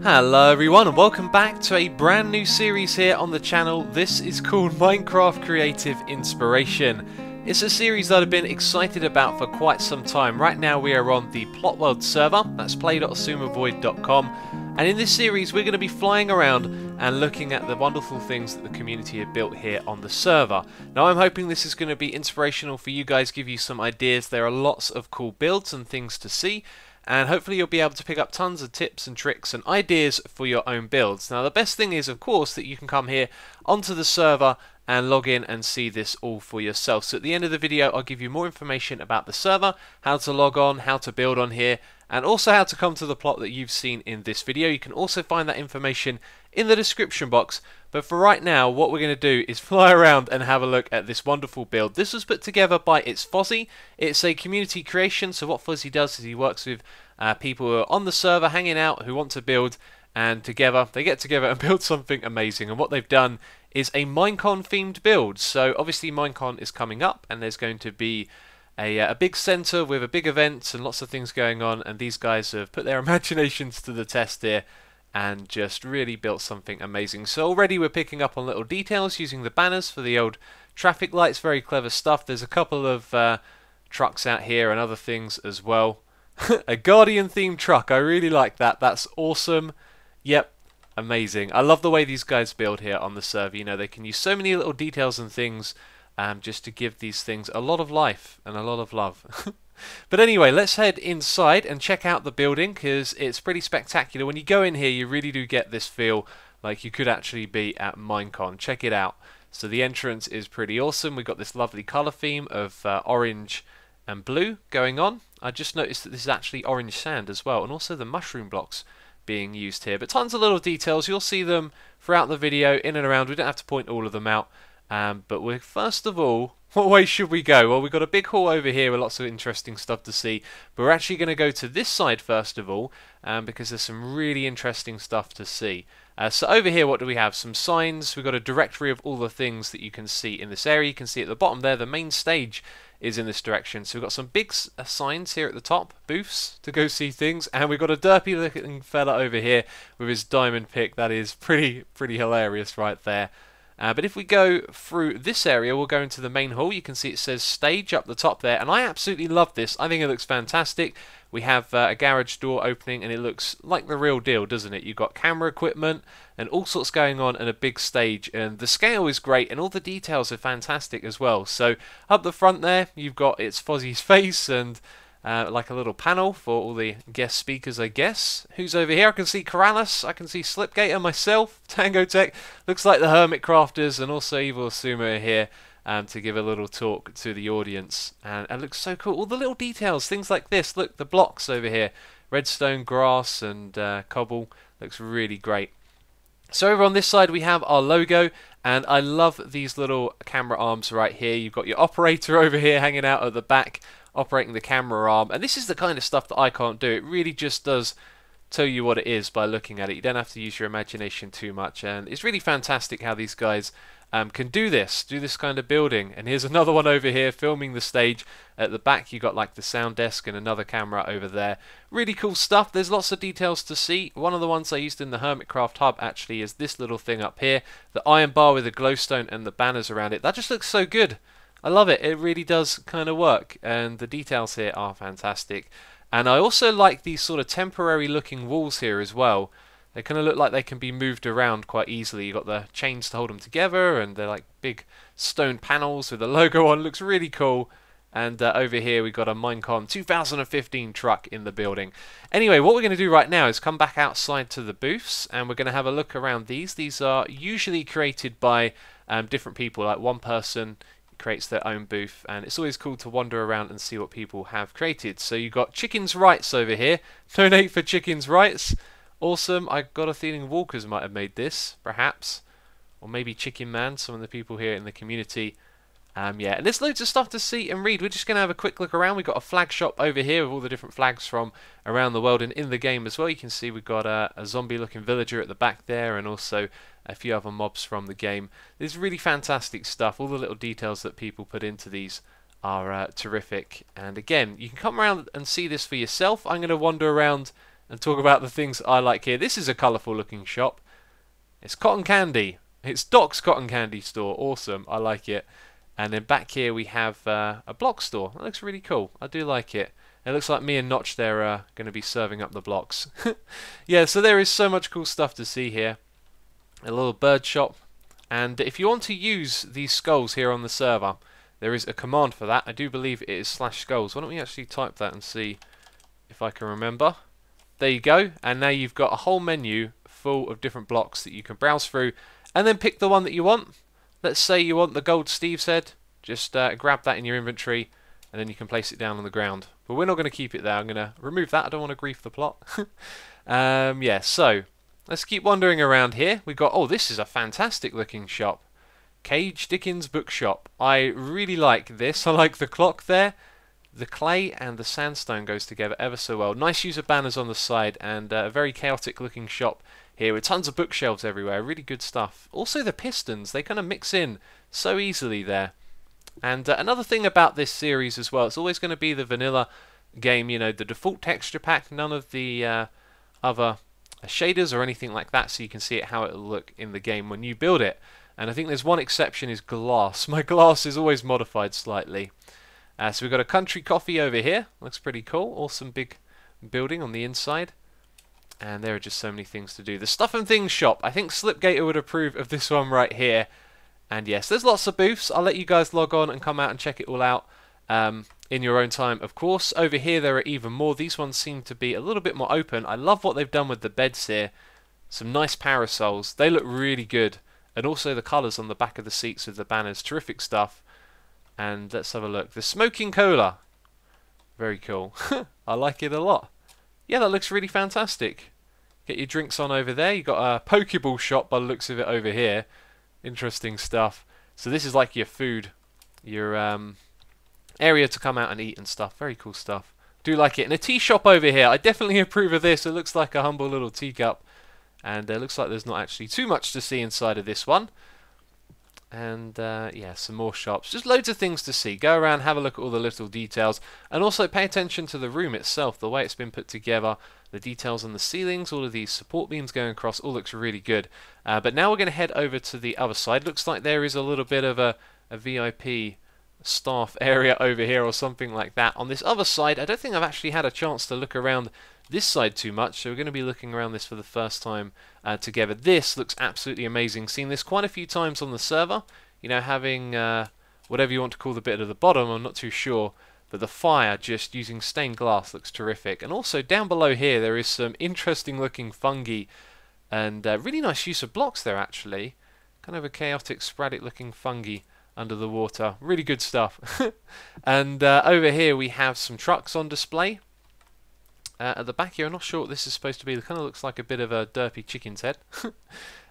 Hello everyone and welcome back to a brand new series here on the channel. This is called Minecraft Creative Inspiration. It's a series that I've been excited about for quite some time. Right now we are on the Plot World server, that's play.xisumavoid.com, and in this series we're going to be flying around and looking at the wonderful things that the community have built here on the server. Now I'm hoping this is going to be inspirational for you guys, give you some ideas. There are lots of cool builds and things to see, and hopefully you'll be able to pick up tons of tips and tricks and ideas for your own builds. Now the best thing is, of course, that you can come here onto the server and log in and see this all for yourself. So at the end of the video I'll give you more information about the server, how to log on, how to build on here, and also how to come to the plot that you've seen in this video. You can also find that information in the description box. But for right now, what we're going to do is fly around and have a look at this wonderful build. This was put together by xFozzy. It's a community creation, so what Fozzy does is he works with people who are on the server, hanging out, who want to build, and together they get together and build something amazing. And what they've done is a Minecon themed build. So obviously Minecon is coming up, and there's going to be a big centre with a big event and lots of things going on, and these guys have put their imaginations to the test here and just really built something amazing. So already we're picking up on little details using the banners for the old traffic lights. Very clever stuff. There's a couple of trucks out here and other things as well. A Guardian themed truck, I really like that. That's awesome. Yep, amazing. I love the way these guys build here on the server. You know, they can use so many little details and things just to give these things a lot of life and a lot of love. But anyway, let's head inside and check out the building, because it's pretty spectacular. When you go in here you really do get this feel like you could actually be at Minecon. Check it out. So the entrance is pretty awesome. We've got this lovely colour theme of orange and blue going on. I just noticed that this is actually orange sand as well, and also the mushroom blocks being used here. But tons of little details, you'll see them throughout the video in and around. We don't have to point all of them out. But we're first of all, what way should we go? Well, we've got a big hall over here with lots of interesting stuff to see. But we're actually going to go to this side first of all, because there's some really interesting stuff to see. So over here, what do we have? Some signs. We've got a directory of all the things that you can see in this area. You can see at the bottom there, the main stage is in this direction. So we've got some big signs here at the top, booths to go see things, and we've got a derpy looking fella over here with his diamond pick. That is pretty hilarious right there. But if we go through this area, we'll go into the main hall. You can see it says stage up the top there, and I absolutely love this. I think it looks fantastic. We have a garage door opening, and it looks like the real deal, doesn't it? You've got camera equipment and all sorts going on, and a big stage, and the scale is great, and all the details are fantastic as well. So up the front there, you've got xFozzy's face and like a little panel for all the guest speakers, I guess. Who's over here? I can see Corrales, I can see Slipgator, myself, Tango Tech. Looks like the Hermit Crafters and also Evil Sumo are here to give a little talk to the audience. And it looks so cool. All the little details, things like this. Look, the blocks over here. Redstone, grass and cobble. Looks really great. So over on this side we have our logo, and I love these little camera arms right here. You've got your operator over here hanging out at the back, operating the camera arm, and this is the kind of stuff that I can't do. It really just does tell you what it is by looking at it. You don't have to use your imagination too much, and it's really fantastic how these guys can do this kind of building. And here's another one over here filming the stage. At the back you got like the sound desk and another camera over there. Really cool stuff. There's lots of details to see. One of the ones I used in the Hermitcraft hub actually is this little thing up here, the iron bar with the glowstone and the banners around it. That just looks so good. I love it. It really does kind of work, and the details here are fantastic. And I also like these sort of temporary looking walls here as well. They kind of look like they can be moved around quite easily. You've got the chains to hold them together, and they're like big stone panels with the logo on. Looks really cool. And over here we've got a Minecon 2015 truck in the building. Anyway, what we're going to do right now is come back outside to the booths, and we're going to have a look around these. These are usually created by different people, like one person creates their own booth, and it's always cool to wander around and see what people have created. So you've got Chicken's Rights over here. Donate for Chicken's Rights. Awesome. I got a feeling Walkers might have made this, perhaps, or maybe Chicken Man, some of the people here in the community. Yeah, and there's loads of stuff to see and read. We're just going to have a quick look around. We've got a flag shop over here with all the different flags from around the world and in the game as well. You can see we've got a zombie looking villager at the back there, and also a few other mobs from the game. This is really fantastic stuff. All the little details that people put into these are terrific. And again, you can come around and see this for yourself. I'm going to wander around and talk about the things I like here. This is a colourful looking shop. It's cotton candy. It's Doc's cotton candy store. Awesome. I like it. And then back here we have a block store. That looks really cool. I do like it. It looks like me and Notch there are going to be serving up the blocks. Yeah, so there is so much cool stuff to see here. A little bird shop. And if you want to use these skulls here on the server, there is a command for that. I do believe it is /skulls. Why don't we actually type that and see if I can remember. There you go. And now you've got a whole menu full of different blocks that you can browse through and then pick the one that you want. Let's say you want the gold Steve's head. Just grab that in your inventory and then you can place it down on the ground. But we're not going to keep it there. I'm going to remove that. I don't want to grief the plot. Yeah, so let's keep wandering around here. We've got, oh, this is a fantastic looking shop. Cage Dickens Bookshop. I really like this. I like the clock there. The clay and the sandstone goes together ever so well. Nice use of banners on the side and a very chaotic looking shop here with tons of bookshelves everywhere. Really good stuff. Also the pistons, they kind of mix in so easily there. And another thing about this series as well, it's always going to be the vanilla game, you know, the default texture pack, none of the other shaders or anything like that, so you can see it how it'll look in the game when you build it. And I think there's one exception, is glass. My glass is always modified slightly. So we've got a country coffee over here. Looks pretty cool. Awesome big building on the inside. And there are just so many things to do. The Stuff and Things shop. I think Slipgator would approve of this one right here. And yes, there's lots of booths. I'll let you guys log on and come out and check it all out in your own time, of course. Over here there are even more. These ones seem to be a little bit more open. I love what they've done with the beds here. Some nice parasols. They look really good. And also the colours on the back of the seats with the banners. Terrific stuff. And let's have a look. The Smoking Cola. Very cool. I like it a lot. Yeah, that looks really fantastic. Get your drinks on over there. You've got a Pokeball shop by the looks of it over here. Interesting stuff. So this is like your food, your area to come out and eat and stuff. Very cool stuff. Do like it. And a tea shop over here. I definitely approve of this. It looks like a humble little teacup. And it looks like there's not actually too much to see inside of this one. And yeah, some more shops. Just loads of things to see. Go around, have a look at all the little details. And also pay attention to the room itself, the way it's been put together. The details on the ceilings, all of these support beams going across, all looks really good. But now we're going to head over to the other side. Looks like there is a little bit of a VIP staff area over here or something like that. On this other side, I don't think I've actually had a chance to look around this side too much, so we're going to be looking around this for the first time together. This looks absolutely amazing. Seen this quite a few times on the server, you know, having whatever you want to call the bit at the bottom, I'm not too sure, but the fire just using stained glass looks terrific. And also down below here there is some interesting looking fungi and really nice use of blocks there actually. Kind of a chaotic sporadic looking fungi under the water. Really good stuff. And over here we have some trucks on display. At the back here, I'm not sure what this is supposed to be. It kind of looks like a bit of a derpy chicken's head.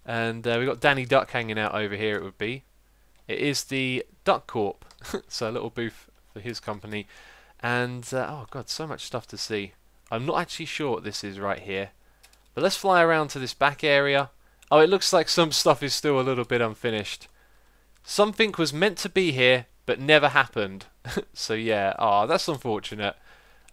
And we've got Danny Duck hanging out over here, it would be. It is the Duck Corp. So a little booth for his company. And, oh god, so much stuff to see. I'm not actually sure what this is right here. But let's fly around to this back area. Oh, it looks like some stuff is still a little bit unfinished. Something was meant to be here, but never happened. So yeah, oh, that's unfortunate.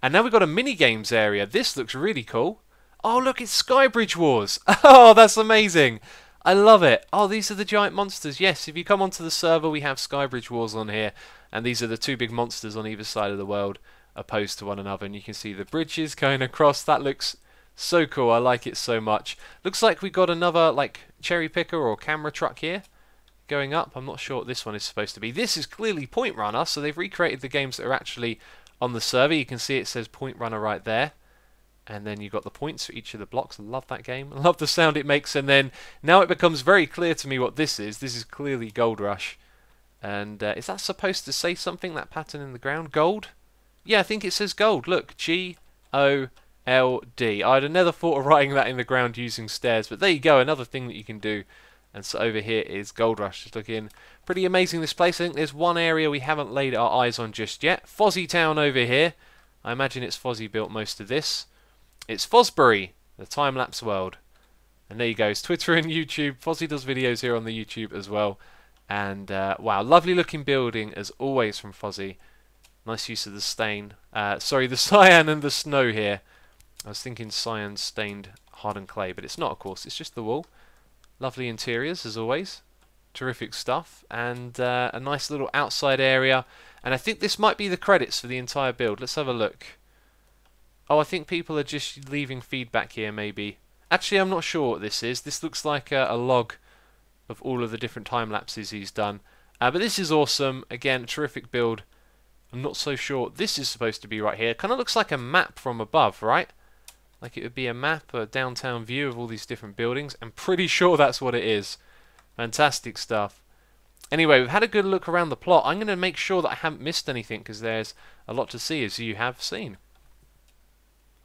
And now we've got a Minigames area. This looks really cool. Oh, look, it's Skybridge Wars. Oh, that's amazing. I love it. Oh, these are the giant monsters. Yes, if you come onto the server, we have Skybridge Wars on here. And these are the two big monsters on either side of the world opposed to one another. And you can see the bridges going across. That looks so cool. I like it so much. Looks like we got another, like, cherry picker or camera truck here going up. I'm not sure what this one is supposed to be. This is clearly Point Runner, so they've recreated the games that are actually on the server. You can see it says Point Runner right there. And then you've got the points for each of the blocks. I love that game. I love the sound it makes. And then now it becomes very clear to me what this is. This is clearly Gold Rush. And is that supposed to say something, that pattern in the ground? Gold? Yeah, I think it says gold. Look, G-O-L-D. I'd have never thought of writing that in the ground using stairs. But there you go, another thing that you can do. And so over here is Gold Rush. Just looking pretty amazing, this place. I think there's one area we haven't laid our eyes on just yet. Fozzie Town over here. I imagine it's Fozzie built most of this. It's Fosbury, the time-lapse world. And there you go, it's Twitter and YouTube. Fozzie does videos here on the YouTube as well. And wow, lovely looking building as always from Fozzie. Nice use of the stain. Sorry, the cyan and the snow here. I was thinking cyan stained hardened clay, but it's not, of course. It's just the wool. Lovely interiors, as always. Terrific stuff. And a nice little outside area. And I think this might be the credits for the entire build. Let's have a look. Oh, I think people are just leaving feedback here, maybe. Actually, I'm not sure what this is. This looks like a log of all of the different time lapses he's done. But this is awesome. Again, terrific build. I'm not so sure what this is supposed to be right here. Kind of looks like a map from above, right? Like it would be a map, a downtown view of all these different buildings. I'm pretty sure that's what it is. Fantastic stuff. Anyway, we've had a good look around the plot. I'm going to make sure that I haven't missed anything because there's a lot to see, as you have seen.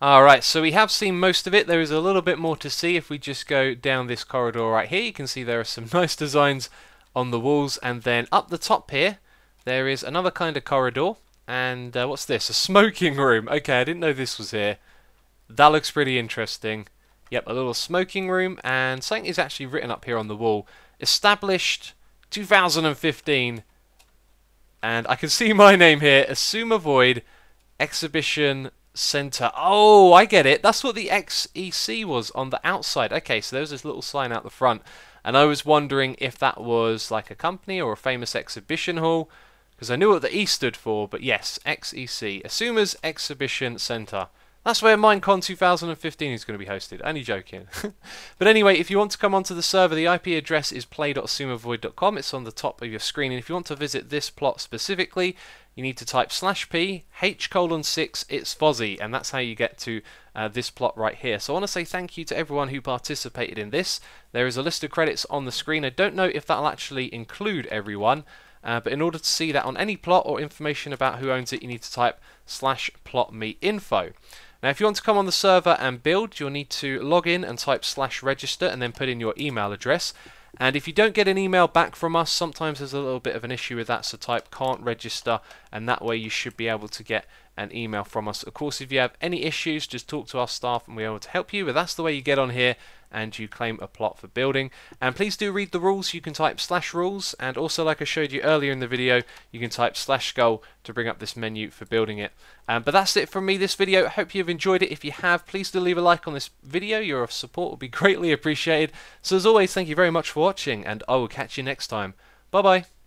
Alright, so we have seen most of it. There is a little bit more to see if we just go down this corridor right here. You can see there are some nice designs on the walls, and then up the top here there is another kind of corridor. And what's this? A smoking room. Okay, I didn't know this was here. That looks pretty interesting. Yep, a little smoking room, and something is actually written up here on the wall. Established 2015, and I can see my name here, xisumavoid Exhibition Center. Oh, I get it. That's what the XEC was on the outside. Okay, so there was this little sign out the front, and I was wondering if that was like a company or a famous exhibition hall, because I knew what the E stood for, but yes, XEC, Asuma's Exhibition Center. That's where Minecon 2015 is going to be hosted. Only joking. But anyway, if you want to come onto the server, the IP address is play.xisumavoid.com. It's on the top of your screen. And if you want to visit this plot specifically, you need to type /p h:6 it's fuzzy, and that's how you get to this plot right here. So I want to say thank you to everyone who participated in this. There is a list of credits on the screen. I don't know if that'll actually include everyone. But in order to see that on any plot or information about who owns it, you need to type /plotmeinfo. Now, if you want to come on the server and build, you'll need to log in and type /register and then put in your email address. And if you don't get an email back from us, sometimes there's a little bit of an issue with that, so type can't register, and that way you should be able to get an email from us. Of course, if you have any issues, just talk to our staff and we're able to help you, but that's the way you get on here and you claim a plot for building. And please do read the rules. You can type /rules, and also, like I showed you earlier in the video, you can type /skull to bring up this menu for building it. But that's it from me this video. I hope you've enjoyed it. If you have, please do leave a like on this video. Your support will be greatly appreciated. So as always, thank you very much for watching, and I will catch you next time. Bye bye.